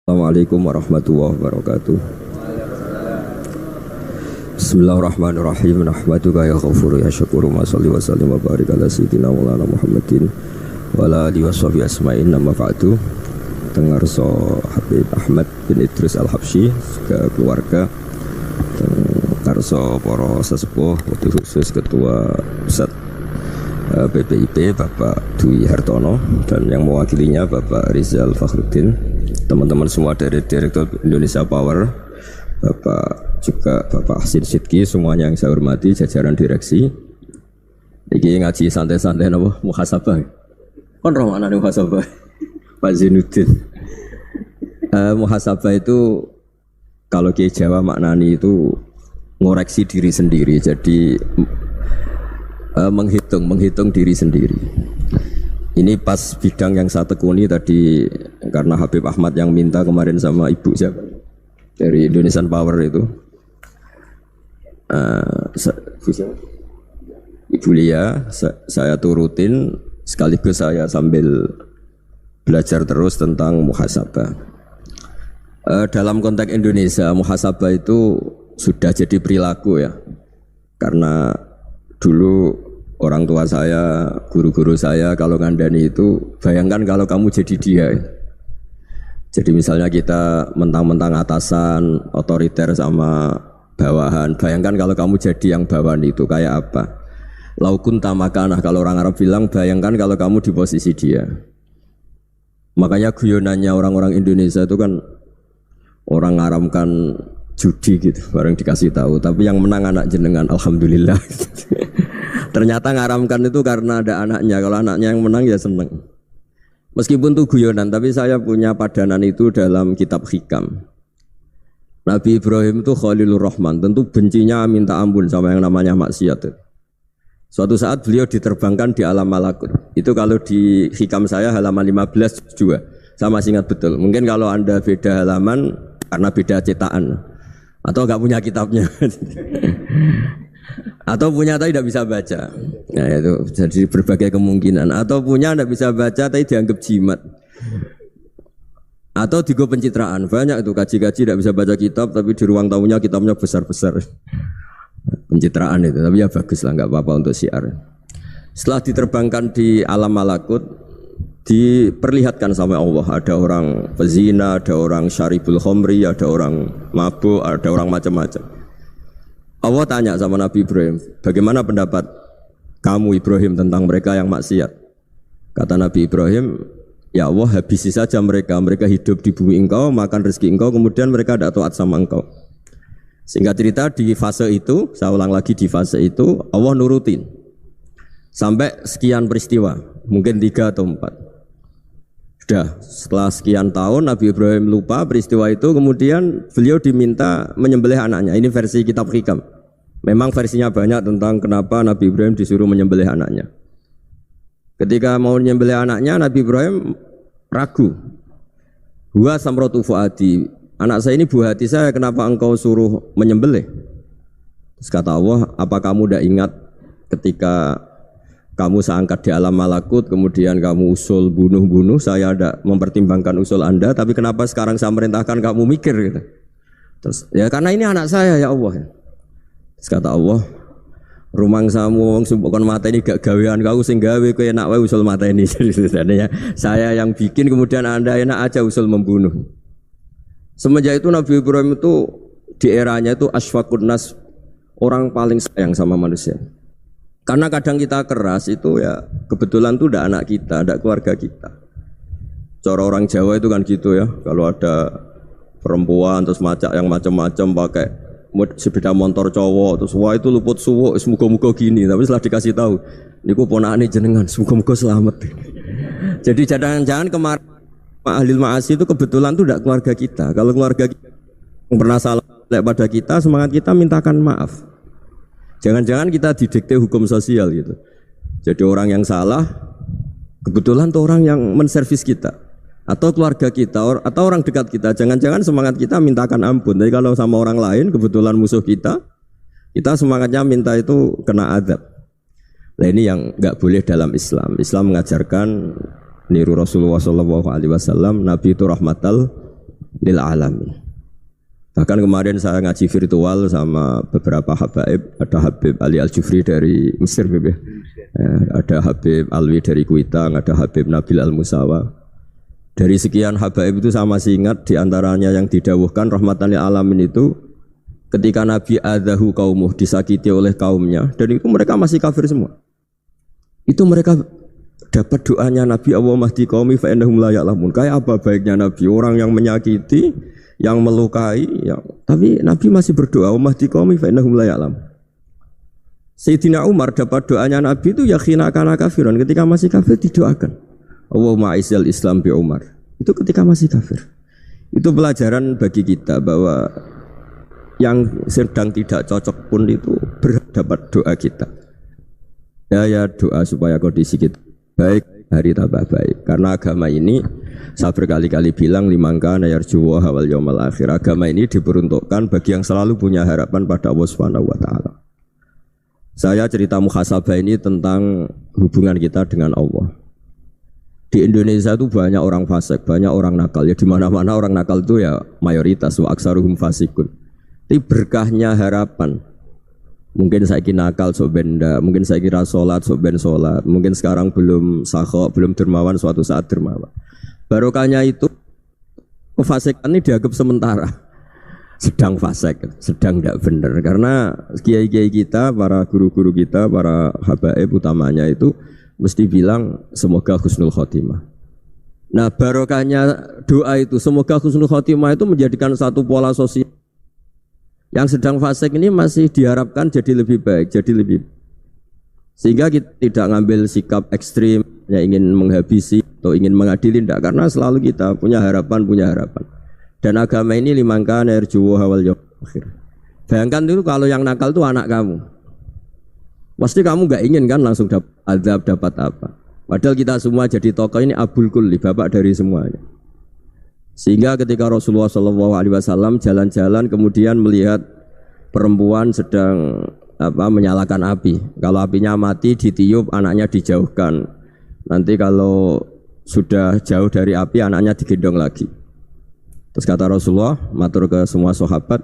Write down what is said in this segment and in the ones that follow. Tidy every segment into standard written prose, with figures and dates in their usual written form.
Assalamualaikum warahmatullahi wabarakatuh. Bismillahirrahmanirrahim. Nahmaduka ya ghafuru ya syakuru ma shalli wa sallim wa barik ala sayyidina Maulana Muhammadin wa ala alihi washabihi asma'in nama ba'du. Tengarso Habib Ahmad bin Idris Al-Habsyi juga keluarga Tengarso para sesepuh khusus ketua pusat BPIP Bapak Dwi Hartono dan yang mewakilinya Bapak Rizal Fakhruddin, teman-teman semua dari Direktur Indonesia Power, Bapak Hasin Sidki, semuanya yang saya hormati, jajaran direksi. Ini ngaji santai-santai napa muhasabah. Kon roh ana muhasabah. Pak Zainuddin. Muhasabah itu kalau Kiai Jawa maknani itu ngoreksi diri sendiri. Jadi menghitung diri sendiri. Ini pas bidang yang saya tekuni tadi karena Habib Ahmad yang minta kemarin sama Ibu siapa dari Indonesian Power itu, Ibu Lia, saya turutin sekaligus saya sambil belajar terus tentang muhasabah. Dalam konteks Indonesia muhasabah itu sudah jadi perilaku ya, karena dulu orang tua saya, guru-guru saya kalau ngandani itu, bayangkan kalau kamu jadi dia. Jadi misalnya kita mentang-mentang atasan, otoriter sama bawahan, bayangkan kalau kamu jadi yang bawahan itu kayak apa? Laukun tamakanah, kalau orang Arab bilang, bayangkan kalau kamu di posisi dia. Makanya guyonannya orang-orang Indonesia itu kan orang ngaramkan judi gitu, bareng dikasih tahu. Tapi yang menang anak jenengan, alhamdulillah. Ternyata ngaramkan itu karena ada anaknya. Kalau anaknya yang menang ya seneng. Meskipun itu guyonan, tapi saya punya padanan itu dalam kitab Hikam. Nabi Ibrahim itu Khalilur Rahman, tentu bencinya minta ampun sama yang namanya maksiat. Suatu saat beliau diterbangkan di alam malakut. Itu kalau di Hikam saya halaman 15 juga. Saya masih ingat betul. Mungkin kalau Anda beda halaman karena beda cetakan. Atau enggak punya kitabnya. Atau punya tapi tidak bisa baca. Nah itu jadi berbagai kemungkinan. Atau punya tidak bisa baca tapi dianggap jimat. Atau digo pencitraan. Banyak itu kaji-kaji tidak bisa baca kitab tapi di ruang tamunya kitabnya besar-besar. Pencitraan itu, tapi ya bagus lah, nggak apa-apa untuk syiar. Setelah diterbangkan di alam malakut, diperlihatkan sama Allah, ada orang pezina, ada orang syaribul khomri, ada orang mabuk, ada orang macam-macam. Allah tanya sama Nabi Ibrahim, bagaimana pendapat kamu Ibrahim tentang mereka yang maksiat? Kata Nabi Ibrahim, ya Allah habisi saja mereka hidup di bumi engkau, makan rezeki engkau, kemudian mereka tidak taat sama engkau. Singkat cerita di fase itu, saya ulang lagi di fase itu, Allah nurutin. Sampai sekian peristiwa, mungkin 3 atau 4. Sudah, setelah sekian tahun Nabi Ibrahim lupa peristiwa itu, kemudian beliau diminta menyembelih anaknya. Ini versi kitab Hikam. Memang versinya banyak tentang kenapa Nabi Ibrahim disuruh menyembelih anaknya. Ketika mau menyembelih anaknya, Nabi Ibrahim ragu. Huwa samratu fuadi. Anak saya ini buah hati saya, kenapa engkau suruh menyembelih? Terus kata Allah, apa kamu tidak ingat ketika kamu saya angkat di alam malakut, kemudian kamu usul bunuh-bunuh, saya tidak mempertimbangkan usul Anda, tapi kenapa sekarang saya merintahkan kamu mikir? Gitu. Terus, ya karena ini anak saya ya Allah. Terus kata Allah, rumang samu bukan mata ini gak gawean kau sing gawe kowe enak wae usul mata ini. Jadi saya yang bikin, kemudian Anda enak aja usul membunuh. Semenjak itu Nabi Ibrahim itu di eranya itu asfaqun nas, orang paling sayang sama manusia. Karena kadang kita keras itu ya kebetulan itu tidak anak kita, tidak keluarga kita. Cara orang Jawa itu kan gitu ya. Kalau ada perempuan terus macak yang macam-macam pakai sepeda motor cowok terus wah itu luput suwuk, semoga-moga gini. Tapi setelah dikasih tahu, niku ponakane jenengan, semoga-moga selamat. Jadi jangan-jangan kemarin Ahlil ma'asi itu kebetulan itu tidak keluarga kita. Kalau keluarga kita yang pernah salah pada kita, semangat kita mintakan maaf. Jangan-jangan kita didikte hukum sosial gitu. Jadi orang yang salah kebetulan itu orang yang menservis kita, atau keluarga kita, atau orang dekat kita. Jangan-jangan semangat kita mintakan ampun. Tapi kalau sama orang lain kebetulan musuh kita semangatnya minta itu kena azab. Nah ini yang nggak boleh dalam Islam. Islam mengajarkan niru Rasulullah SAW, Nabi itu rahmatal lil alamin. Bahkan kemarin saya ngaji virtual sama beberapa habaib, ada Habib Ali Al-Jufri dari Mesir, ada Habib Alwi dari Kuitang, ada Habib Nabil Al-Musawa. Dari sekian habaib itu saya masih ingat diantaranya yang didawuhkan rahmatan lil alamin itu ketika Nabi adahu kaumuh, disakiti oleh kaumnya, dan itu mereka masih kafir semua. Itu mereka dapat doanya Nabi Allahumma hdi qaumi fa innahum la ya'lamun. Kayak apa baiknya Nabi, orang yang menyakiti, yang melukai, tapi Nabi masih berdoa Allahumma hdi qaumi fa innahum la ya'lamun. Sayyidina Umar dapat doanya Nabi itu yakhina kana kafiran, ketika masih kafir didoakan Allahumma aizzal Islam bi Umar. Itu ketika masih kafir. Itu pelajaran bagi kita bahwa yang sedang tidak cocok pun itu berdapat doa kita. Ya doa supaya kondisi kita baik, hari tambah baik. Karena agama ini saya berkali-kali bilang limangka nayarjuwa wal yaumal akhir. Agama ini diperuntukkan bagi yang selalu punya harapan pada Allah Subhanahu wa taala. Saya cerita muhasabah ini tentang hubungan kita dengan Allah. Di Indonesia itu banyak orang fasik, banyak orang nakal. Ya di mana-mana orang nakal itu ya mayoritas, wa aksaruhum fasikun. Tapi berkahnya harapan. Mungkin saya kira nakal sok benda, mungkin saya kira sholat sok ben sholat, mungkin sekarang belum sakho, belum dermawan, suatu saat dermawan. Barokahnya itu kefasikan ini dianggap sementara, sedang fasik, sedang tidak benar. Karena kiai-kiai kita, para guru-guru kita, para habaib utamanya itu mesti bilang semoga husnul khotimah. Nah barokahnya doa itu semoga husnul khotimah itu menjadikan satu pola sosial. Yang sedang fasik ini masih diharapkan jadi lebih baik, jadi lebih sehingga kita tidak ngambil sikap ekstrim yang ingin menghabisi atau ingin mengadili, tidak, karena selalu kita punya harapan. Dan agama ini limangka narjuwa wal yaumal akhir. Bayangkan dulu kalau yang nakal itu anak kamu, pasti kamu nggak ingin kan langsung dapat azab, dapat apa. Padahal kita semua jadi tokoh ini abul kulli, bapak dari semuanya. Sehingga ketika Rasulullah SAW jalan-jalan kemudian melihat perempuan sedang menyalakan api. Kalau apinya mati ditiup, anaknya dijauhkan. Nanti kalau sudah jauh dari api anaknya digendong lagi. Terus kata Rasulullah matur ke semua sahabat,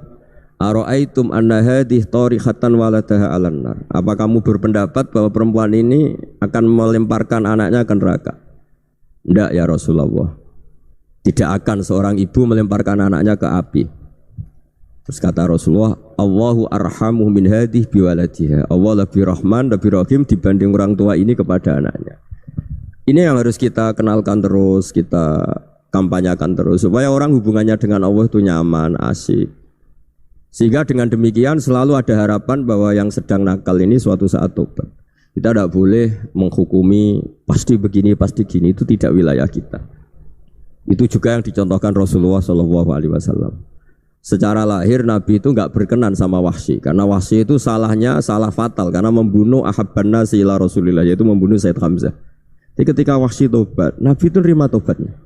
"Ara'aitum anna hadhihi tarikhatan waladaha 'alan nar." Apa kamu berpendapat bahwa perempuan ini akan melemparkan anaknya ke neraka? Tidak ya Rasulullah. Tidak akan seorang ibu melemparkan anaknya ke api. Terus kata Rasulullah, Allahu arhamu min hadhihi biwaladiha. Allah lebih rahman, lebih rahim dibanding orang tua ini kepada anaknya. Ini yang harus kita kenalkan terus, kita kampanyakan terus supaya orang hubungannya dengan Allah itu nyaman, asik. Sehingga dengan demikian selalu ada harapan bahwa yang sedang nakal ini suatu saat tobat. Kita tidak boleh menghukumi pasti begini, pasti gini, itu tidak wilayah kita. Itu juga yang dicontohkan Rasulullah SAW. Secara lahir Nabi itu enggak berkenan sama Wahsy, karena Wahsy itu salahnya salah fatal karena membunuh ahabban nasi ila Rasulillah, yaitu membunuh Sayyid Hamzah. Jadi ketika Wahsy tobat, Nabi itu terima tobatnya.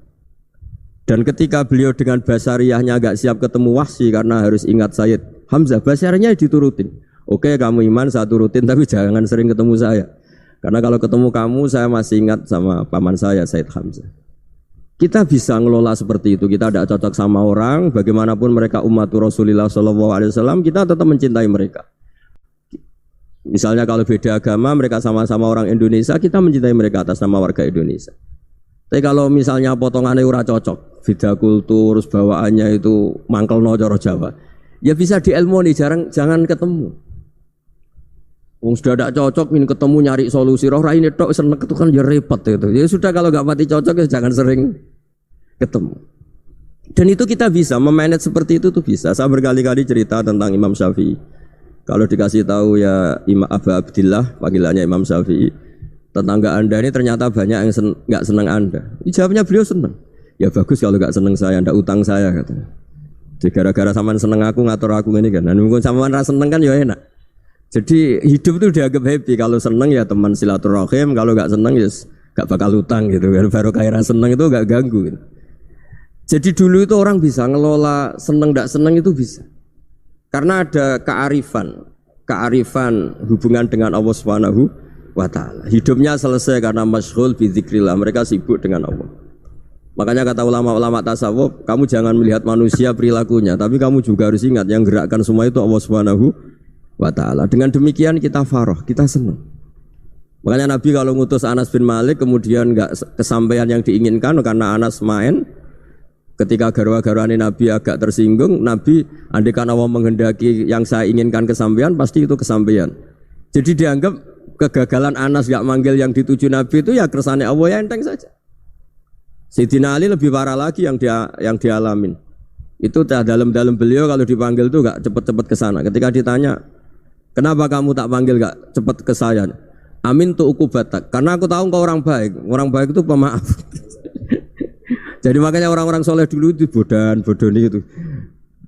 Dan ketika beliau dengan basariyahnya enggak siap ketemu Wahsy karena harus ingat Sayyid Hamzah, basariyahnya diturutin. Oke, kamu iman saya turutin, tapi jangan sering ketemu saya. Karena kalau ketemu kamu saya masih ingat sama paman saya Sayyid Hamzah. Kita bisa ngelola seperti itu. Kita tidak cocok sama orang, bagaimanapun mereka umat Rasulullah SAW, kita tetap mencintai mereka. Misalnya kalau beda agama, mereka sama-sama orang Indonesia, kita mencintai mereka atas nama warga Indonesia. Tapi kalau misalnya potongannya ora cocok, beda kultur, bawaannya itu mangkelno cara Jawa, ya bisa diilmoni, jangan ketemu. Wong sudah tidak cocok, ingin ketemu nyari solusi. Roh ini tok seneng itu kan ya repot itu. Ya sudah kalau nggak mati cocok ya jangan sering ketemu. Dan itu kita bisa memanage seperti itu tuh bisa. Saya berkali-kali cerita tentang Imam Syafi'i. Kalau dikasih tahu ya Imam Abu Abdillah, panggilannya Imam Syafi'i, tetangga anda ini ternyata banyak yang nggak senang anda. Jawabnya beliau senang. Ya bagus kalau nggak senang saya, ndak utang saya katanya. Jadi gara-gara sampean seneng aku ngatur aku ini kan. Dan mungkin sampean rasa seneng kan ya enak. Jadi hidup itu dianggap happy. Kalau seneng ya teman silaturahim, kalau nggak seneng ya nggak bakal utang gitu. Baru kaya seneng itu nggak ganggu. Gitu. Jadi dulu itu orang bisa ngelola seneng nggak seneng itu bisa. Karena ada kearifan hubungan dengan Allah Subhanahu wa taala. Hidupnya selesai karena masyghul bi dzikrillah. Mereka sibuk dengan Allah. Makanya kata ulama-ulama tasawuf, kamu jangan melihat manusia perilakunya, tapi kamu juga harus ingat yang gerakkan semua itu Allah Subhanahu wa ta'ala. Dengan demikian kita farah, kita senang. Makanya Nabi kalau ngutus Anas bin Malik kemudian enggak kesampaian yang diinginkan karena Anas main, ketika garwa-garwane Nabi agak tersinggung, Nabi andaikan Allah menghendaki yang saya inginkan kesampaian, pasti itu kesampaian. Jadi dianggap kegagalan Anas enggak manggil yang dituju Nabi itu ya kersane Allah, ya enteng saja. Sayyidina Ali lebih parah lagi yang dialamin. Itu dalam beliau kalau dipanggil itu enggak cepat-cepat ke sana. Ketika ditanya, "Kenapa kamu tak panggil enggak cepat ke saya?" "Amin tu ukubatak." Karena aku tahu engkau orang baik. Orang baik itu pemaaf. Jadi makanya orang-orang soleh dulu itu bodoni itu.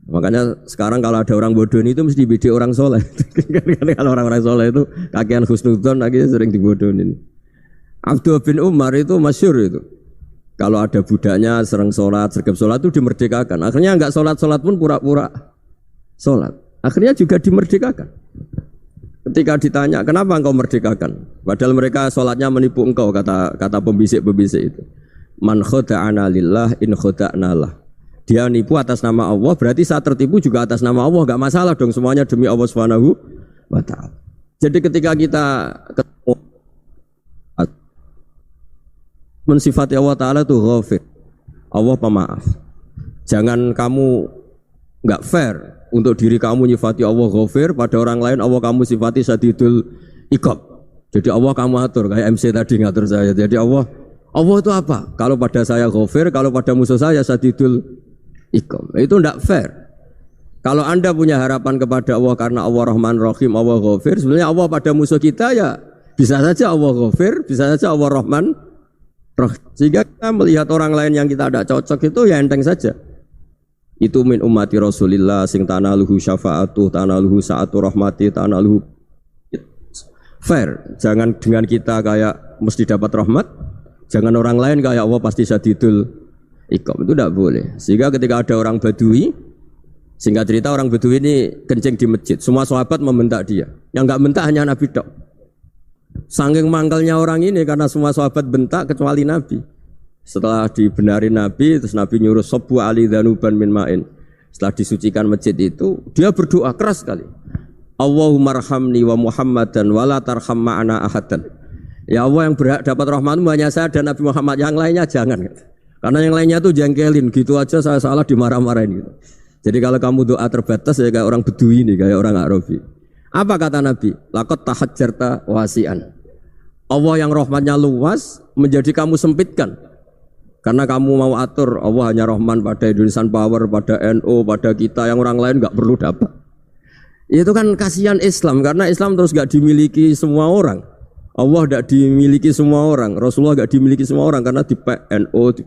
Makanya sekarang kalau ada orang bodoni itu mesti dibidik orang soleh. Kalau orang-orang soleh itu kakean husnudzon akhirnya sering dibodonin. Abdullah bin Umar itu masyhur itu. Kalau ada budaknya sering sholat, sergap sholat itu dimerdekakan. Akhirnya enggak sholat pun pura-pura sholat. Akhirnya juga dimerdekakan. Ketika ditanya, "Kenapa engkau merdekakan?" Padahal mereka sholatnya menipu engkau, kata pembisik-pembisik itu. "Man khoda'ana lillah in khoda'na lah." Dia nipu atas nama Allah, berarti saat tertipu juga atas nama Allah, enggak masalah dong, semuanya demi Allah Subhanahu wa ta'ala. Jadi ketika kita ketemu mensifati Allah Ta'ala itu ghafir, Allah pemaaf. Jangan kamu enggak fair untuk diri kamu nyifati Allah ghafir, pada orang lain Allah kamu sifati syadidul iqab. Jadi Allah kamu atur, kayak MC tadi ngatur saya. Jadi Allah itu apa? Kalau pada saya ghafir, kalau pada musuh saya syadidul iqab. Itu tidak fair. Kalau Anda punya harapan kepada Allah karena Allah Rahman Rahim, Allah ghafir, sebenarnya Allah pada musuh kita ya bisa saja Allah ghafir, bisa saja Allah Rahman Rahim. Sehingga kita melihat orang lain yang kita tidak cocok itu ya enteng saja. Itu min ummati Rasulillah sing tanaluhu syafa'atuh, tanaluhu sa'atu rahmati, tanaluhu fair. Jangan dengan kita kayak mesti dapat rahmat, jangan orang lain kayak Allah pasti syadidul iqab, itu tidak boleh. Sehingga ketika ada orang Badui, singkat cerita orang Badui ini kencing di masjid, semua sahabat membentak dia. Yang enggak bentak hanya Nabi tok. Saking mangkalnya orang ini karena semua sahabat bentak kecuali Nabi. Setelah dibenarin Nabi, terus Nabi nyuruh sobu ali dhanuban min ma'in. Setelah disucikan masjid itu, dia berdoa keras sekali. Allahumma arhamni wa Muhammadan wa la tarham ma'ana ahadan. Ya Allah, yang berhak dapat rahmatmu hanya saya dan Nabi Muhammad, yang lainnya jangan. Karena yang lainnya tuh jengkelin, gitu aja saya salah dimarah-marahin gitu. Jadi kalau kamu doa terbatas ya kayak orang Bedui ini, kayak orang Arabi. Apa kata Nabi? Laqad tahajjarta wasi'an. Allah yang rahmatnya luas menjadi kamu sempitkan. Karena kamu mau atur Allah hanya Rahman pada Indonesian Power, pada NU, pada kita, yang orang lain enggak perlu dapat. Itu kan kasihan Islam, karena Islam terus enggak dimiliki semua orang. Allah tidak dimiliki semua orang, Rasulullah tidak dimiliki semua orang, karena di NU, di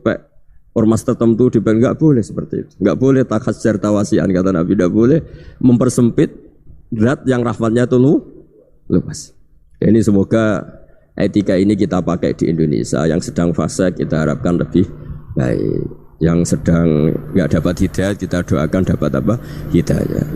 ormas tertentu, di enggak boleh seperti itu. Enggak boleh takhasyar tawasian, kata Nabi, tidak boleh mempersempit zat yang rahmatnya itu luas. Ini semoga etika ini kita pakai di Indonesia. Yang sedang fase kita harapkan lebih baik. Yang sedang enggak dapat hidayah kita doakan dapat apa? Hidayah.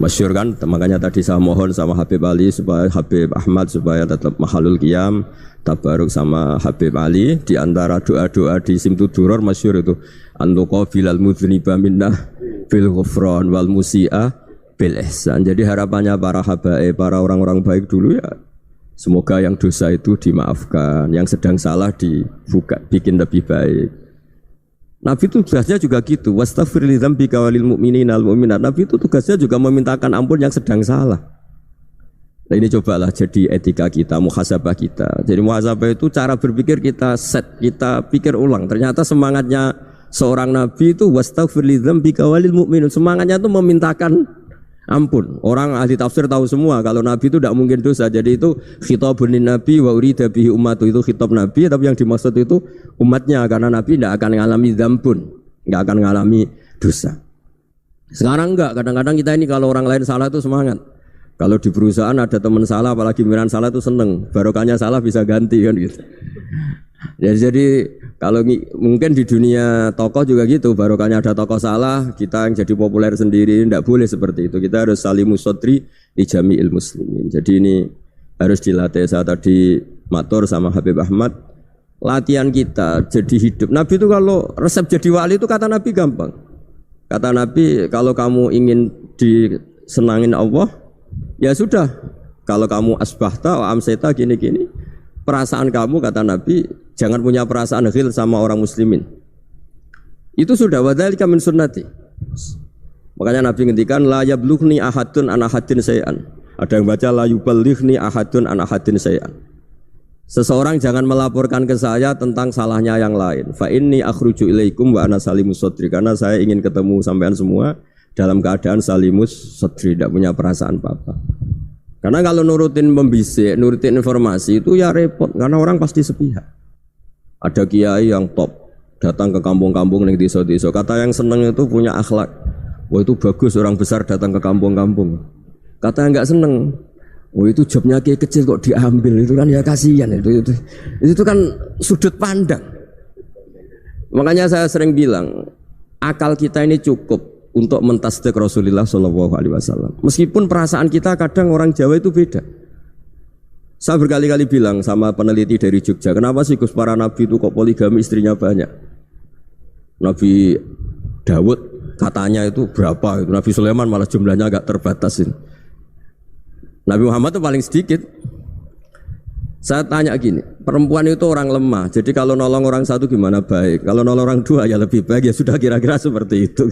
Masyhur kan, makanya tadi saya mohon sama Habib Ali supaya Habib Ahmad supaya tetap mahalul qiyam, tabaruk sama Habib Ali. Di antara doa-doa di Simtuduror masyhur itu antuqabilal mudhniba minnah bil ghufran wal musi'a bil ihsan. Jadi harapannya para habaib, para orang-orang baik dulu ya, semoga yang dosa itu dimaafkan, yang sedang salah dibuka, bikin lebih baik. Nabi itu tugasnya juga gitu. Wastaghfir li dzambika walil mu'minina wal mu'minat. Nabi itu tugasnya juga memintakan ampun yang sedang salah. Nah, ini cobalah jadi etika kita, muhasabah kita. Jadi muhasabah itu cara berpikir kita set, kita pikir ulang. Ternyata semangatnya seorang nabi itu wastaghfir li dzambika walil mu'minun. Semangatnya itu memintakan ampun. Orang ahli tafsir tahu semua kalau Nabi itu tidak mungkin dosa. Jadi itu khitabun Nabi wa urida bihi ummatu, itu khitab Nabi, tapi yang dimaksud itu umatnya, karena Nabi tidak akan mengalami dzambun, tidak akan mengalami dosa. Sekarang enggak, kadang-kadang kita ini kalau orang lain salah itu semangat. Kalau di perusahaan ada teman salah, apalagi pimpinan salah itu seneng, barokahnya salah bisa ganti kan gitu. Ya, jadi kalau mungkin di dunia tokoh juga gitu, barokahnya ada tokoh salah, kita yang jadi populer sendiri, tidak boleh seperti itu. Kita harus salimus sodri di jami'il muslimin. Jadi ini harus dilatih. Saya tadi matur sama Habib Ahmad, latihan kita jadi hidup. Nabi itu kalau resep jadi wali itu kata Nabi gampang. Kata Nabi, kalau kamu ingin disenangin Allah, ya sudah. Kalau kamu asbahta wa amseta gini-gini, perasaan kamu kata Nabi jangan punya perasaan ghil sama orang muslimin. Itu sudah wadzalika min sunnati. Makanya Nabi ngendikan la yablughni ahadun an ahadin syai'an. Ada yang baca la yuballighni ahadun an ahadin syai'an. Seseorang jangan melaporkan ke saya tentang salahnya yang lain. Fa inni akhruju ilaikum wa ana salimus sadri, karena saya ingin ketemu sampean semua dalam keadaan salimus sadri, tidak punya perasaan apa-apa. Karena kalau nurutin membisik, nurutin informasi itu ya repot, karena orang pasti sepihak. Ada kiai yang top datang ke kampung-kampung ning desa-desa. Kata yang seneng itu punya akhlak. Wah itu bagus orang besar datang ke kampung-kampung. Kata yang enggak seneng, oh itu jobnya kiai kecil kok diambil, itu kan ya kasihan itu kan sudut pandang. Makanya saya sering bilang akal kita ini cukup untuk mentasdik Rasulullah Shallallahu Alaihi Wasallam. Meskipun perasaan kita kadang orang Jawa itu beda. Saya berkali-kali bilang sama peneliti dari Jogja, kenapa sih Gus para nabi itu kok poligami istrinya banyak? Nabi Dawud katanya itu berapa? Itu Nabi Sulaiman malah jumlahnya agak terbatas ini. Nabi Muhammad itu paling sedikit. Saya tanya gini, perempuan itu orang lemah, jadi kalau nolong orang satu gimana baik, kalau nolong orang dua ya lebih baik, ya sudah kira-kira seperti itu.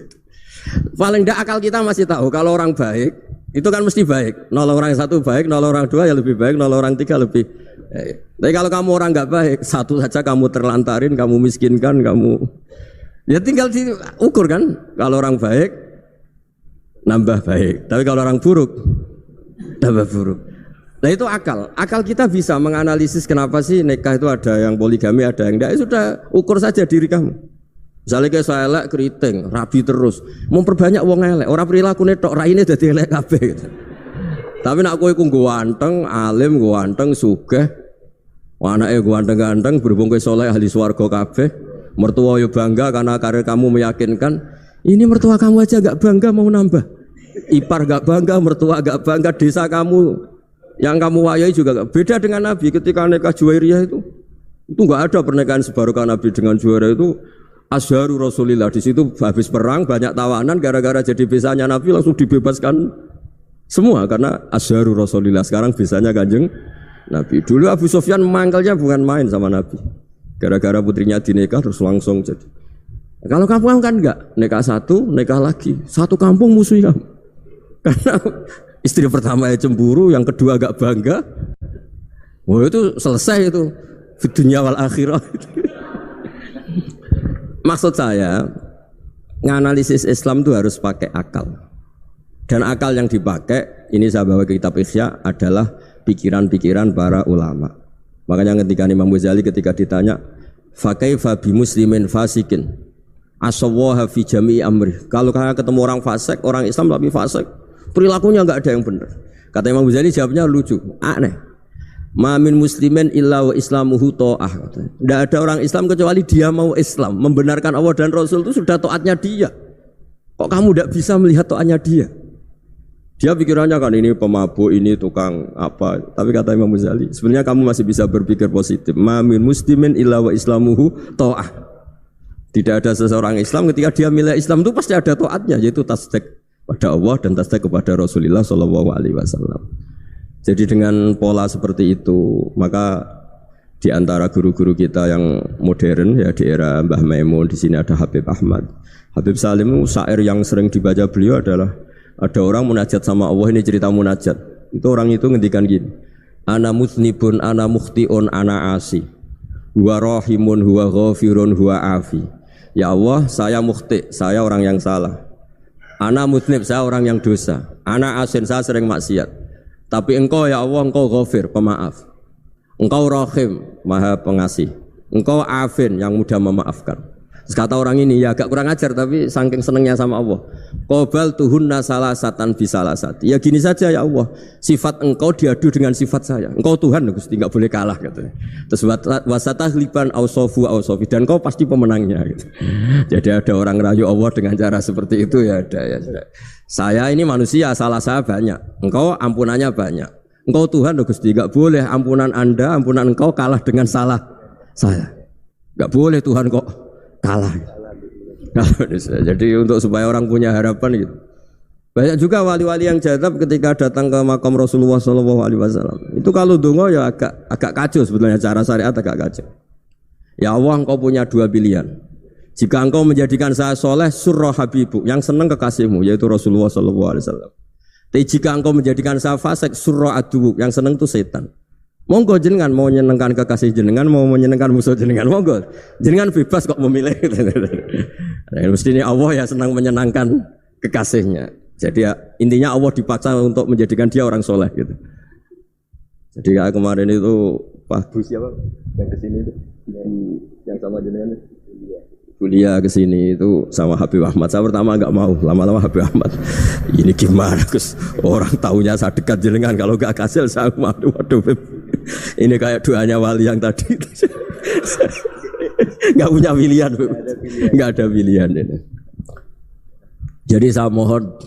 Paling tidak akal kita masih tahu kalau orang baik itu kan mesti baik, nolong orang satu baik, nolong orang dua ya lebih baik, nolong orang tiga lebih baik. Tapi kalau kamu orang nggak baik, satu saja kamu terlantarin, kamu miskinkan, kamu ya tinggal diukur kan. Kalau orang baik nambah baik, tapi kalau orang buruk tambah buruk. Nah itu akal. Akal kita bisa menganalisis kenapa sih nikah itu ada yang poligami, ada yang enggak. Sudah ukur saja diri kamu. Misalnya kayak saya elek keriting, rabi terus, memperbanyak wong elek. Orang perilaku tok raine dadi elek kabeh gitu. Tapi nak kowe iku ganteng, alim, ganteng, sugih, anake ganteng-ganteng, berhubung kowe saleh ahli swarga kabeh, mertua yo bangga karena karir kamu meyakinkan. Ini mertua kamu aja enggak bangga mau nambah. Ipar enggak bangga, mertua enggak bangga, desa kamu yang kamu wayai juga gak. Beda dengan Nabi ketika nikah Juwairiyah itu enggak ada pernikahan sebarokah Nabi dengan Juwairiyah itu asharu Rasulillah. Di situ habis perang banyak tawanan, gara-gara jadi besanya Nabi langsung dibebaskan semua karena asharu Rasulillah. Sekarang besanya Kanjeng Nabi. Dulu Abu Sufyan mangkalnya bukan main sama Nabi. Gara-gara putrinya dinikah terus langsung jadi. Kalau kamu kan enggak, nikah satu, nikah lagi, satu kampung musuh kamu. Karena istri pertama ya cemburu, yang kedua agak bangga. Wah itu selesai itu dunia wal akhirah. Maksud saya, nganalisis Islam itu harus pakai akal. Dan akal yang dipakai, ini saya bawa ke kitab Ihya, adalah pikiran-pikiran para ulama. Makanya ketika Imam Ghazali ketika ditanya, fakaifa bi muslimin fasikin asawaha fi jami'i amri. Kalau kalian ketemu orang fasik, orang Islam tapi fasik, perilakunya enggak ada yang benar. Kata Imam Ghazali jawabnya lucu, aneh. Ma min muslimin illa wa islamuhu ta'ah. Tidak ada orang Islam kecuali dia mau Islam, membenarkan Allah dan Rasul itu sudah taatnya dia. Kok kamu tidak bisa melihat taatnya dia? Dia pikirannya kan ini pemabuk, ini tukang apa. Tapi kata Imam Ghazali, sebenarnya kamu masih bisa berpikir positif. Ma min muslimin illa wa islamuhu ta'ah. Tidak ada seseorang Islam ketika dia milih Islam itu pasti ada taatnya, yaitu tasdik pada Allah dan tasdik kepada Rasulullah Shallallahu Alaihi Wasallam. Jadi dengan pola seperti itu, maka di antara guru-guru kita yang modern ya di era Mbah Maimun, di sini ada Habib Ahmad, Habib Salim, syair yang sering dibaca beliau adalah ada orang munajat sama Allah. Ini cerita munajat. Itu orang itu ngendikan gini, ana muznibun, ana mukhtiun, ana asi, huwa rahimun, huwa ghafirun, huwa afi. Ya Allah, saya mukhti, saya orang yang salah. Ana mutnib, saya orang yang dosa. Ana asin, saya sering maksiat. Tapi engkau ya Allah, engkau ghafir, pemaaf. Engkau rahim, maha pengasih. Engkau afin, yang mudah memaafkan. Terus kata orang ini, ya agak kurang ajar, tapi saking senengnya sama Allah. Qobal tuhunna salasatan bisalasati. Ya gini saja ya Allah, sifat engkau diadu dengan sifat saya. Engkau Tuhan, Gusti, enggak boleh kalah katanya. Terus wasatahliban ausofu ausofi, dan engkau pasti pemenangnya gitu. Jadi ada orang rayu Allah dengan cara seperti itu ya ada ya. Saya ini manusia, salah saya banyak. Engkau ampunannya banyak. Engkau Tuhan, Gusti, enggak boleh ampunan Anda, ampunan engkau kalah dengan salah saya. Enggak boleh Tuhan kok kalah. Jadi untuk supaya orang punya harapan gitu. Banyak juga wali-wali yang jadab ketika datang ke makam Rasulullah SAW. Itu kalau dongo ya agak kacau sebetulnya, cara syariat agak kacau. Ya Allah, engkau punya dua pilihan. Jika engkau menjadikan saya soleh, surah habibu, yang senang kekasihmu, yaitu Rasulullah SAW. Tapi jika engkau menjadikan saya fasik, surah adubu, yang senang itu setan. Monggo jenengan mau menyenangkan kekasih jenengan, mau menyenangkan musuh jenengan, monggo. Jenengan bebas kok memilih. Nah, mestinya Allah ya senang menyenangkan kekasihnya. Jadi ya, intinya Allah dipaksa untuk menjadikan dia orang soleh gitu. Jadi kayak kemarin itu Pak Gus siapa yang kesini itu, yang sama jenengan kuliah kesini itu sama Habib Ahmad. Saya pertama enggak mau, lama-lama Habib Ahmad. Ini gimana Gus? Orang tahunya saya dekat jenengan, kalau enggak kasil saya waduh. Ini kayak doanya wali yang tadi. Enggak punya pilihan, enggak ada pilihan ini. Jadi saya mohon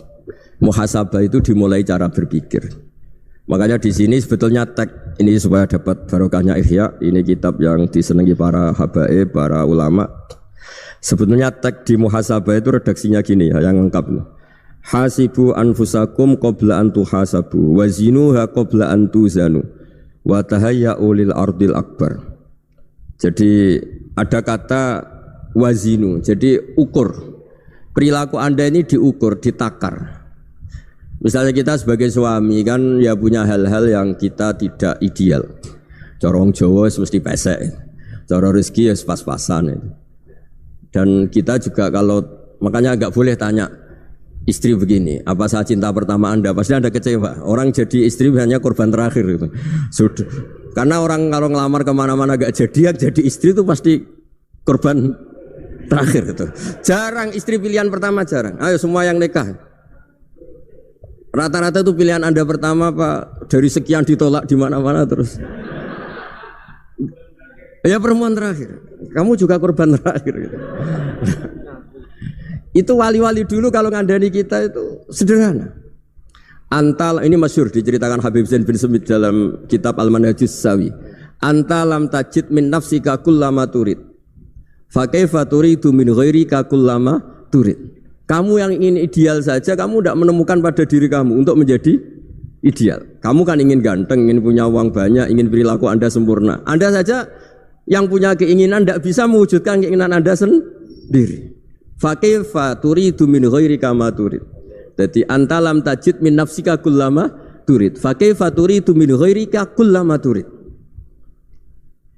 muhasabah itu dimulai cara berpikir. Makanya di sini sebetulnya tag ini supaya dapat barokahnya Ihya. Ini kitab yang disenangi para habaib, para ulama. Sebetulnya tag di muhasabah itu redaksinya gini ya, yang lengkap. Hasibu anfusakum qabla an tuhasabu wa zinuha qabla an tuzanu wa tahayya'u lil ardil akbar. Jadi ada kata wazinu, jadi ukur. Perilaku Anda ini diukur, ditakar. Misalnya kita sebagai suami kan ya punya hal-hal yang kita tidak ideal. Corong Jawa mesti pesek, cara rezeki ya pas-pasan. Dan kita juga kalau makanya agak boleh tanya istri begini, apa saya cinta pertama Anda? Pasti Anda kecewa. Orang jadi istri hanya korban terakhir gitu. Sudah. Karena orang kalau ngelamar kemana-mana gak jadi istri itu pasti korban terakhir gitu. Jarang istri pilihan pertama, jarang. Ayo semua yang nikah. Rata-rata itu pilihan Anda pertama Pak, dari sekian ditolak di mana-mana terus. Ya perempuan terakhir. Kamu juga korban terakhir gitu. Itu wali-wali dulu kalau ngandani kita itu sederhana. Antal ini masyhur diceritakan Habib Zain bin Semit dalam kitab Al-Manhajus Sawi. Antalam tajid min nafsika kullama turid. Fa kaifa turidu min ghairika kullama turid. Kamu yang ingin ideal saja, kamu tidak menemukan pada diri kamu untuk menjadi ideal. Kamu kan ingin ganteng, ingin punya uang banyak, ingin perilaku Anda sempurna. Anda saja yang punya keinginan tidak bisa mewujudkan keinginan Anda sendiri. Fa kaifa turidu min ghairika ma turid. Jadi antalam tajid min nafsika kullama turid. Fa kaifa turidu min ghairika kullama turid.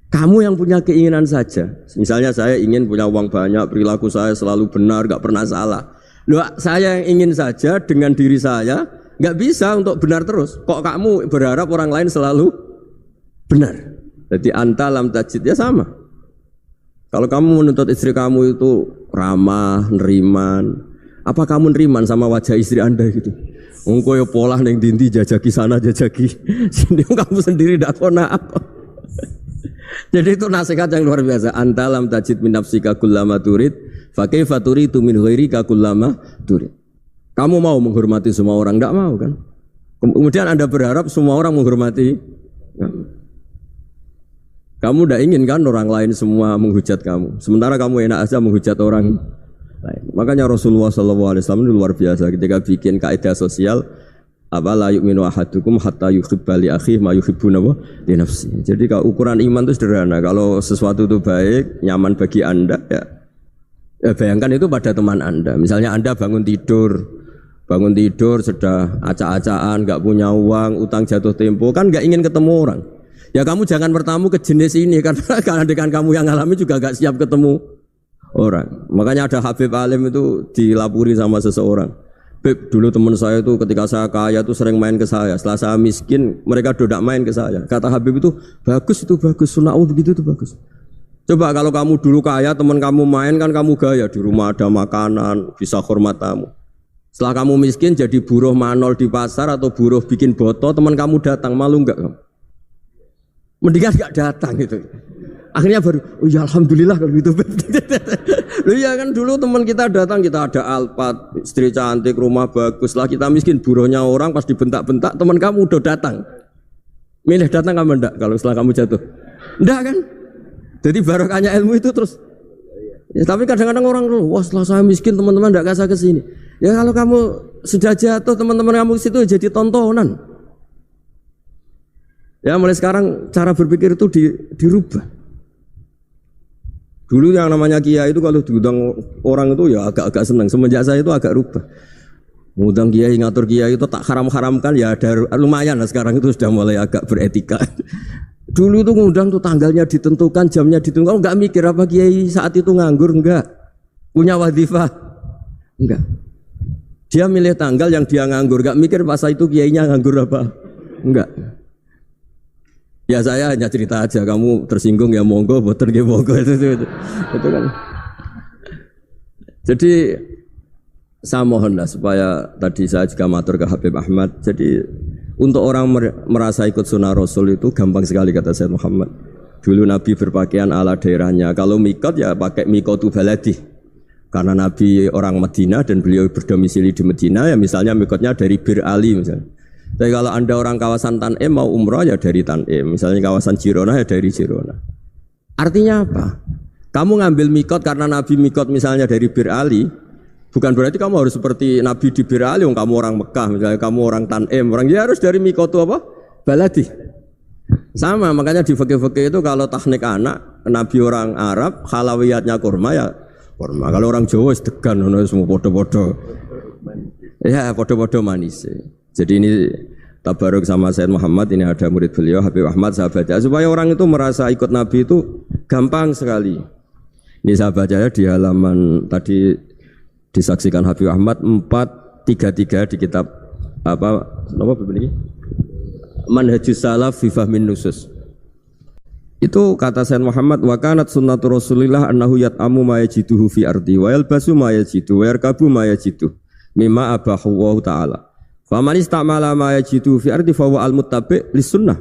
Kamu yang punya keinginan saja. Misalnya saya ingin punya uang banyak, perilaku saya selalu benar, gak pernah salah. Loh, saya yang ingin saja dengan diri saya gak bisa untuk benar terus. Kok kamu berharap orang lain selalu benar? Jadi anta lam tajid ya sama. Kalau kamu menuntut istri kamu itu ramah, neriman, apa kamu neriman sama wajah istri Anda gitu? Engko yo pola ning dindi jajaki sana jajaki sini kamu sendiri ndak kona apa. Jadi itu nasihat yang luar biasa. Anta lam tajid min nafsika kullama turid fa kaifa turidu min ghairika kullama turid. Kamu mau menghormati semua orang? Enggak mau kan? Kemudian Anda berharap semua orang menghormati kamu tidak ingin kan orang lain semua menghujat kamu. Sementara kamu enak aja menghujat orang lain. Makanya Rasulullah SAW itu luar biasa ketika bikin kaidah sosial. Apa la yu'minu ahadukum hatta yuhibba li akhihi ma yuhibbu li nafsi. Jadi kalau ukuran iman itu sederhana. Kalau sesuatu itu baik, nyaman bagi Anda ya bayangkan itu pada teman Anda. Misalnya Anda bangun tidur sudah acak-acakan, enggak punya uang, utang jatuh tempo, kan enggak ingin ketemu orang. Ya kamu jangan bertamu ke jenis ini karena dengan kamu yang alami juga enggak siap ketemu orang. Makanya ada Habib Alim itu dilapuri sama seseorang. Beb, dulu teman saya itu ketika saya kaya itu sering main ke saya. Setelah saya miskin, mereka tidak main ke saya. Kata Habib itu bagus, sunnah begitu itu bagus. Coba kalau kamu dulu kaya, teman kamu main kan kamu gaya. Di rumah ada makanan, bisa hormat tamu. Setelah kamu miskin jadi buruh manol di pasar atau buruh bikin boto, teman kamu datang, malu enggak kamu? Mendingan enggak datang gitu. Akhirnya baru, oh ya alhamdulillah kalau gitu. Loh ya kan dulu teman kita datang, kita ada Alphard, istri cantik, rumah bagus. Lah kita miskin, buruhnya orang pas dibentak-bentak, teman kamu udah datang. Milih datang kamu enggak kalau setelah kamu jatuh? Enggak kan? Jadi barokahnya ilmu itu terus. Ya, tapi kadang-kadang orang wah setelah saya miskin teman-teman tidak kasih ke sini. Ya kalau kamu sudah jatuh teman-teman kamu situ jadi tontonan. Ya mulai sekarang cara berpikir itu dirubah. Dulu yang namanya kiai itu kalau diundang orang itu ya agak-agak senang. Semenjak saya itu agak rubah. Mengundang kiai, ngatur kiai itu tak haram-haramkan ya ada lumayan lah sekarang itu sudah mulai agak beretika. Dulu itu ngundang tuh tanggalnya ditentukan, jamnya ditentukan. Enggak mikir apa kiai saat itu nganggur, enggak. Punya wadifah, enggak. Dia milih tanggal yang dia nganggur, enggak mikir pas itu kiainya nganggur apa, enggak. Ya saya hanya cerita aja, kamu tersinggung ya monggo, boten nggih monggo itu kan. Jadi saya mohonlah supaya tadi saya juga matur ke Habib Ahmad. Jadi untuk orang merasa ikut sunnah Rasul itu gampang sekali kata Sayyid Muhammad. Dulu Nabi berpakaian ala daerahnya. Kalau mikot ya pakai mikotu baladi. Karena Nabi orang Madinah dan beliau berdomisili di Madinah ya misalnya mikotnya dari Bir Ali misalnya. Tapi kalau anda orang kawasan Tanim mau umrah ya dari Tanim. Misalnya kawasan Jirona ya dari Jirona. Artinya apa? Kamu ngambil mikot karena Nabi mikot misalnya dari Bir Ali. Bukan berarti kamu harus seperti Nabi di Bir Ali, kamu orang Mekah, misalnya kamu orang Tanim, orang dia harus dari mikotu apa? Baladi. Sama, makanya di fikih-fikih itu kalau teknik anak, Nabi orang Arab, halawiyatnya kurma ya kurma. Kalau orang Jawa sedegan, semua podo-podo. Ya, podo-podo manis. Jadi ini tabaruk sama Sayyid Muhammad, ini ada murid beliau, Habib Ahmad, saya baca. Supaya orang itu merasa ikut Nabi itu gampang sekali. Ini saya baca ya di halaman tadi, disaksikan Habib Ahmad 433 di kitab apa begini Manhajus Salaf fi Fahmin Nusus. Itu kata Sayyid Muhammad wa kanat sunnatu Rasulillah annahu yat'amu ma yajiduhu fi ardi wa yalbasu ma yajidu wa yarkabu ma yajidu mimma abahu wa ta'ala. Fa man istamala ma yajidu fi ardi fa huwa al-muttabi' lis sunnah.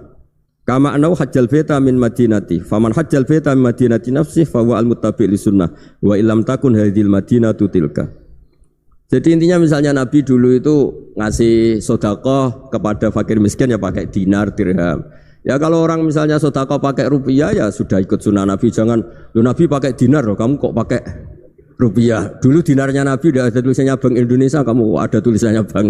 Kama annahu hajjal baita min madinati. Faman hajjal baita min madinati nafsi fa huwa al-muttabi' lis sunnah wa illam takun hadhil madinatu tilka. Jadi intinya misalnya Nabi dulu itu ngasih sedekah kepada fakir miskin ya pakai dinar, dirham. Ya kalau orang misalnya sedekah pakai rupiah ya sudah ikut sunnah Nabi. Jangan, lu Nabi pakai dinar loh, kamu kok pakai rupiah. Dulu dinarnya Nabi udah ada tulisannya Bank Indonesia, kamu ada tulisannya Bank.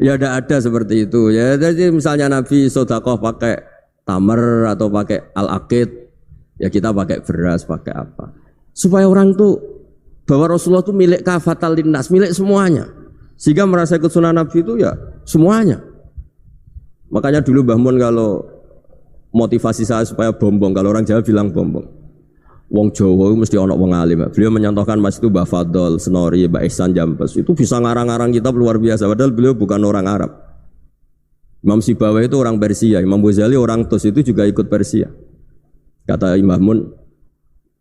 Ya tidak ada seperti itu. Ya jadi misalnya Nabi sedekah pakai tamar atau pakai al-aqid, ya kita pakai beras, pakai apa. Supaya orang tuh bahwa Rasulullah itu milik kafatal linnas, milik semuanya. Sehingga merasa ikut sunnah Nabi itu ya semuanya. Makanya dulu Mbah Mun kalau motivasi saya supaya bombong, kalau orang Jawa bilang bombong. Wong Jawa mesti ono wong alim. Beliau menyontohkan Mas itu Mbah Fadol, Senori, Mbah Ihsan Jambes. Itu bisa ngarang-ngarang kitab luar biasa. Padahal beliau bukan orang Arab. Imam Sibawa itu orang Persia, Imam Ghazali orang Tus itu juga ikut Persia. Kata Mbah Mun,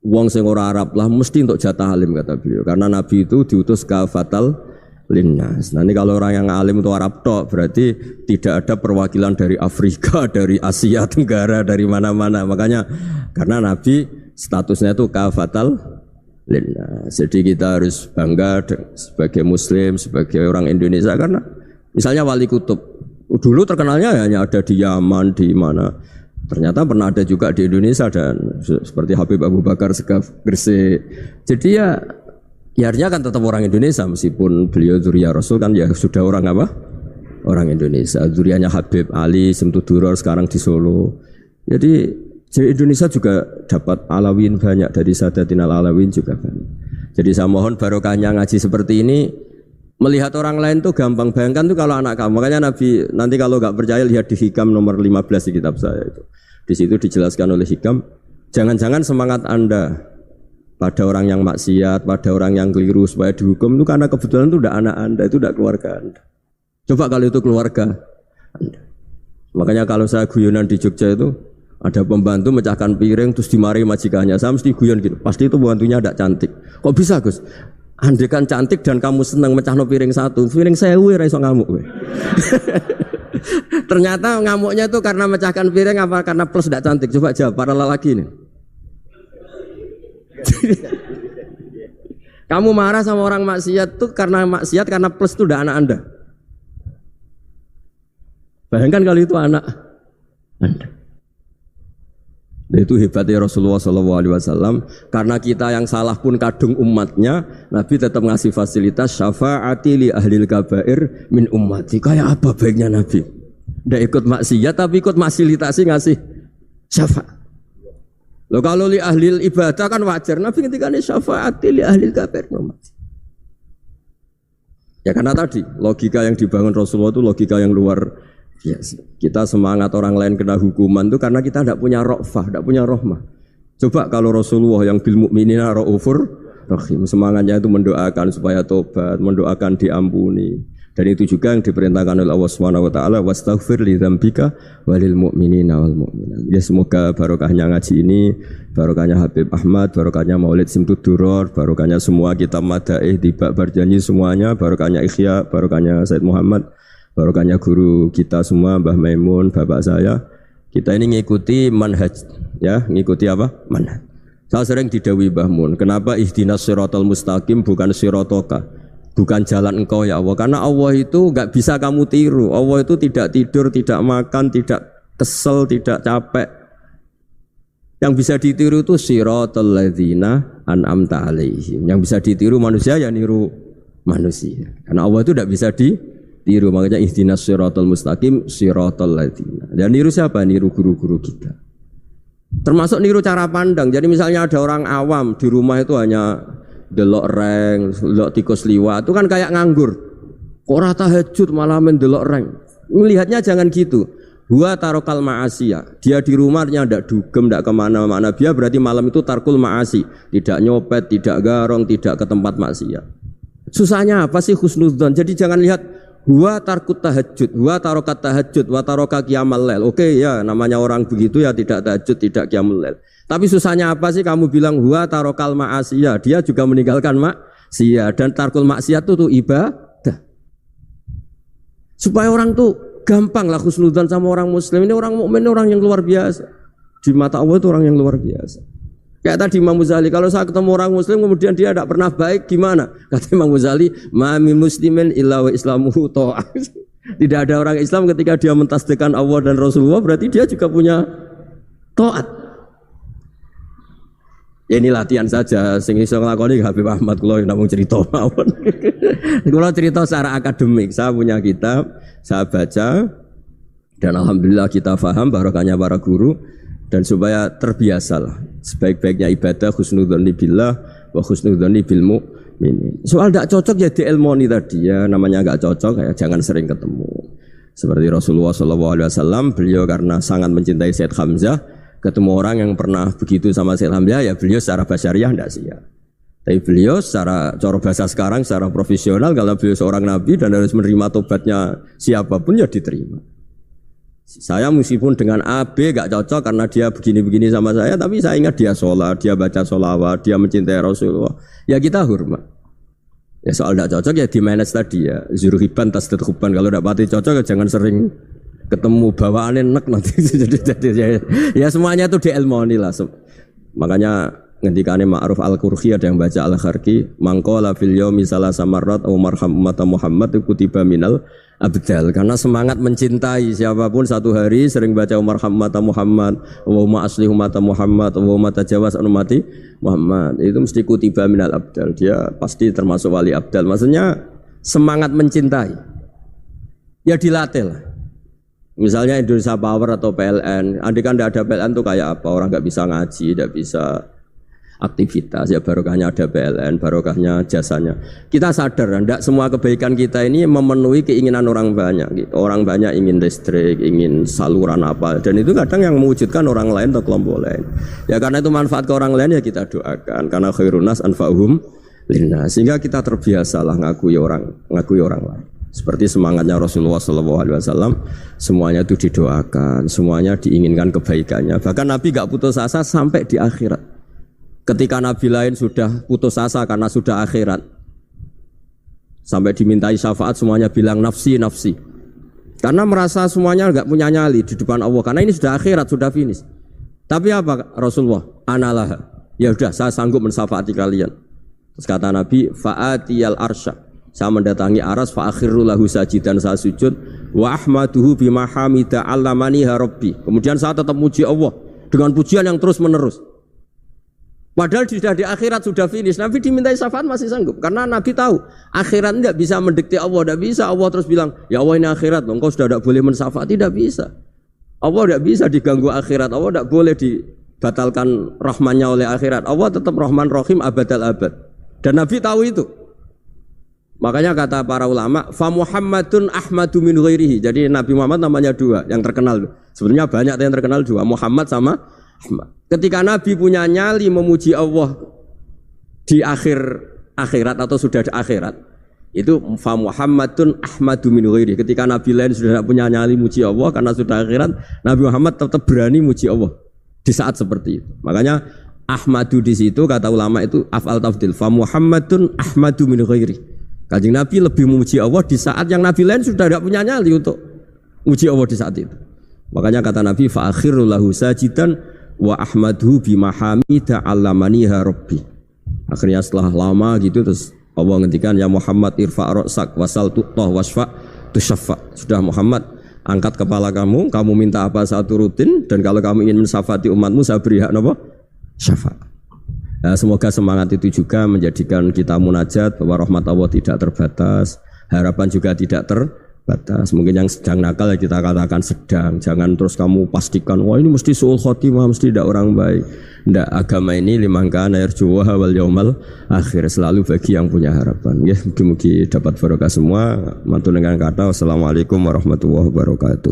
wong sing ora Arab lah mesti untuk jatah alim kata beliau. Karena Nabi itu diutus kafatal linnas. Nah ini kalau orang yang alim itu Arab tok berarti tidak ada perwakilan dari Afrika, dari Asia Tenggara, dari mana-mana. Makanya karena Nabi statusnya itu kafatal linnas. Jadi kita harus bangga sebagai Muslim, sebagai orang Indonesia karena misalnya Wali Kutub dulu terkenalnya hanya ada di Yaman, di mana. Ternyata pernah ada juga di Indonesia dan seperti Habib Abu Bakar Segaf Gresik. Jadi ya artinya kan tetap orang Indonesia meskipun beliau dzurriyyah Rasul kan ya sudah orang apa? Orang Indonesia. Dzurriyyahnya Habib Ali Simtuduror sekarang di Solo. Jadi Indonesia juga dapat alawin banyak dari Sadatin al-Alawin juga banyak. Jadi saya mohon barokahnya ngaji seperti ini. Melihat orang lain tuh gampang, bayangkan tuh kalau anak kamu. Makanya Nabi nanti kalau nggak percaya lihat di Hikam nomor 15 di kitab saya itu. Di situ dijelaskan oleh Hikam, jangan-jangan semangat Anda pada orang yang maksiat, pada orang yang keliru supaya dihukum itu karena kebetulan itu udah anak Anda, itu udah keluarga Anda. Coba kalau itu keluarga Anda. Makanya kalau saya guyonan di Jogja itu ada pembantu mecahkan piring terus dimarahi majikannya, saya mesti guyon gitu. Pasti itu pembantunya tidak cantik. Kok bisa Gus? Andai kan cantik dan kamu senang mecahno piring satu, piring 1000 ora iso ngamuk kowe. Ternyata ngamuknya itu karena mecahkan piring apa karena plus tidak cantik? Coba jawab para lelaki ini. Kamu marah sama orang maksiat tuh karena maksiat karena plus itu udah anak Anda. Bayangkan kalau itu anak Anda. Itu hebatnya Rasulullah SAW. Karena kita yang salah pun kadung umatnya, Nabi tetap ngasih fasilitas syafaati li ahlil kabair min ummati. Kayak apa baiknya Nabi? Tidak ikut maksiat tapi ikut fasilitasi ngasih syafaat. Loh kalau li ahlil ibadah kan wajar. Nabi ketika ini syafaati li ahlil kabair min ummati. Ya karena tadi logika yang dibangun Rasulullah itu logika yang luar biasa. Kita semangat orang lain kena hukuman itu karena kita tidak punya ra'fah, tidak punya rahmah. Coba kalau Rasulullah yang bil mukminina raufur rahim, semangatnya itu mendoakan supaya tobat, mendoakan diampuni. Dan itu juga yang diperintahkan oleh Allah Subhanahu wa taala, wastaghfir li dzambika walil mu'minina wal mu'minat. Ya semoga barokahnya ngaji ini, barokahnya Habib Ahmad, barokahnya Maulid Simtud Duror, barokahnya semua kitab madaih Tibak Barjanji semuanya, barokahnya Ikhya, barokahnya Said Muhammad, barokahnya guru kita semua, Mbah Maimun, bapak saya. Kita ini ngikuti manhaj, ya, ngikuti apa? Manhaj. Saya sering didawi Mbah Mun, kenapa ihdinas siratal mustaqim bukan siratoka? Bukan jalan engkau ya Allah, karena Allah itu enggak bisa kamu tiru. Allah itu tidak tidur, tidak makan, tidak kesel, tidak capek. Yang bisa ditiru itu siratal ladzina an'amta alaihim. Yang bisa ditiru manusia ya niru manusia. Karena Allah itu tidak bisa ditiru, makanya ihdinas siratal mustaqim siratal ladzina. Dan niru siapa? Niru guru-guru kita. Termasuk niru cara pandang. Jadi misalnya ada orang awam di rumah itu hanya delok reng, delok tikus liwat, itu kan kayak nganggur. Kok ora tahajud malah main delok reng. Melihatnya jangan gitu. Huwa tarokal ma'asiyah. Dia di rumahnya tidak dugem, tidak kemana-mana. Dia berarti malam itu tarkul ma'asi. Tidak nyopet, tidak garong, tidak ke tempat maksiat. Susahnya apa sih husnudzon? Jadi jangan lihat huwa tarkut tahajud, huwa tarokat tahajud, wa taroka qiyamal lail. Oke ya, namanya orang begitu ya tidak tahajud, tidak qiyamul lail. Tapi susahnya apa sih kamu bilang huwa tarokal ma'asiyah, dia juga meninggalkan maksiat, dan tarkul maksiat itu tuh ibadah. Supaya orang tuh gampang lah husnudzon sama orang muslim. Ini orang mukmin, orang yang luar biasa. Di mata Allah itu orang yang luar biasa. Kayak tadi Imam Ghazali, kalau saya ketemu orang muslim kemudian dia tidak pernah baik, gimana? Kata Imam Ghazali, ma min muslimin illa wa islamuhu ta'ah. Tidak ada orang Islam ketika dia mentasdikkan Allah dan Rasulullah, berarti dia juga punya taat. Ya ini latihan saja, sing iso nglakoni Habib Ahmad kula namung cerita mawon. Kula cerita secara akademik, saya punya kitab, saya baca dan alhamdulillah kita paham barokahnya para guru dan supaya terbiasalah sebaik-baiknya ibadah husnudzon billah wa husnudzon bil mu'minin. Soal tidak cocok ya diilmoni tadi ya, namanya enggak cocok ya jangan sering ketemu. Seperti Rasulullah SAW, beliau karena sangat mencintai Said Hamzah, ketemu orang yang pernah begitu sama Said Hamzah, ya beliau secara basyariah tidak siap. Tapi beliau secara cara bahasa sekarang, secara profesional, kalau beliau seorang nabi dan harus menerima tobatnya siapapun ya diterima. Saya meskipun dengan A, B gak cocok karena dia begini-begini sama saya, tapi saya ingat dia sholat, dia baca sholawat, dia mencintai Rasulullah, ya kita hormat. Ya soal tidak cocok ya di manage tadi ya, zuruhiban tasdadhuban, kalau tidak pati cocok ya jangan sering ketemu, bawaannya enak nanti. Jadi ya semuanya itu diilmoni lah. Makanya ngendikane Ma'ruf Al-Qurhi ada yang baca Al-Kharqi, mangqala fil yaumi salasa marrat aw marham ummata Muhammad kutiba minal abdal. Karena semangat mencintai siapapun satu hari sering baca marham ummata Muhammad, wa asli ummata Muhammad, wa tajawaz an ummati Muhammad, itu mesti kutiba minal abdal. Dia pasti termasuk wali abdal. Maksudnya semangat mencintai ya dilatih lah. Misalnya Indonesia Power atau PLN, andai kan tidak ada PLN tuh kayak apa? Orang nggak bisa ngaji, tidak bisa aktivitas. Ya barokahnya ada PLN, barokahnya jasanya. Kita sadar, tidak semua kebaikan kita ini memenuhi keinginan orang banyak. Orang banyak ingin listrik, ingin saluran apa, dan itu kadang yang mewujudkan orang lain atau kelompok lain. Ya karena itu manfaat ke orang lain ya kita doakan. Karena khairun nas anfa'uhum linnas. Sehingga kita terbiasalah ngakui orang lain. Seperti semangatnya Rasulullah SAW, semuanya itu didoakan, semuanya diinginkan kebaikannya. Bahkan Nabi gak putus asa sampai di akhirat. Ketika Nabi lain sudah putus asa karena sudah akhirat, sampai dimintai syafaat semuanya bilang nafsi, nafsi. Karena merasa semuanya gak punya nyali di depan Allah. Karena ini sudah akhirat, sudah finish. Tapi apa Rasulullah? Analah. Ya sudah, saya sanggup mensyafaati kalian. Terus kata Nabi, fa'atiyal arsya. Saya mendatangi aras fa akhiru lahu sajidan, saya sujud wa ahmaduhu bima hamida allamani rabbi. Kemudian saya tetap muji Allah dengan pujian yang terus menerus. Padahal sudah di akhirat sudah finish. Nabi dimintai syafaat masih sanggup karena Nabi tahu akhirat tidak bisa mendikte Allah, tidak bisa Allah terus bilang ya Allah ini akhirat loh, engkau sudah tidak boleh mensyafaat, tidak bisa. Allah tidak bisa diganggu akhirat, Allah tidak boleh dibatalkan rahmannya oleh akhirat. Allah tetap Rahman Rahim abadal abad. Dan Nabi tahu itu. Makanya kata para ulama, fa Muhammadun Ahmadu min ghairihi. Jadi Nabi Muhammad namanya dua yang terkenal. Sebenarnya banyak yang terkenal dua, Muhammad sama Ahmad. Ketika Nabi punya nyali memuji Allah di akhirat atau sudah di akhirat, itu fa Muhammadun Ahmadu min ghairihi. Ketika Nabi lain sudah tidak punya nyali muji Allah karena sudah akhirat, Nabi Muhammad tetap berani muji Allah di saat seperti itu. Makanya Ahmadu di situ kata ulama itu af'al tafdil, fa Muhammadun Ahmadu min ghairihi. Kanjeng Nabi lebih memuji Allah di saat yang Nabi lain sudah tidak punya nyali untuk muji Allah di saat itu. Makanya kata Nabi fa akhiru lahu sajidan wa ahmadhu bimahamida allamaniha rabbi. Akhirnya setelah lama gitu terus Allah ngendikan ya Muhammad irfa' ra'sak wasal tuqtah wasfa' tusyaffa. Sudah Muhammad, angkat kepala kamu minta apa saat turutin, dan kalau kamu ingin mensyafaati umatmu saya beri hak apa? Syafaat. Nah, semoga semangat itu juga menjadikan kita munajat bahwa rahmat Allah tidak terbatas, harapan juga tidak terbatas. Mungkin yang sedang nakal ya kita katakan sedang, jangan terus kamu pastikan wah ini mesti su'ul khotimah, mesti tidak orang baik. Tidak, agama ini liman kana yarju wal yaumal akhir, selalu bagi yang punya harapan. Ya, mugi-mugi dapat barokah semua. Mantul dengan kata wassalamualaikum warahmatullahi wabarakatuh.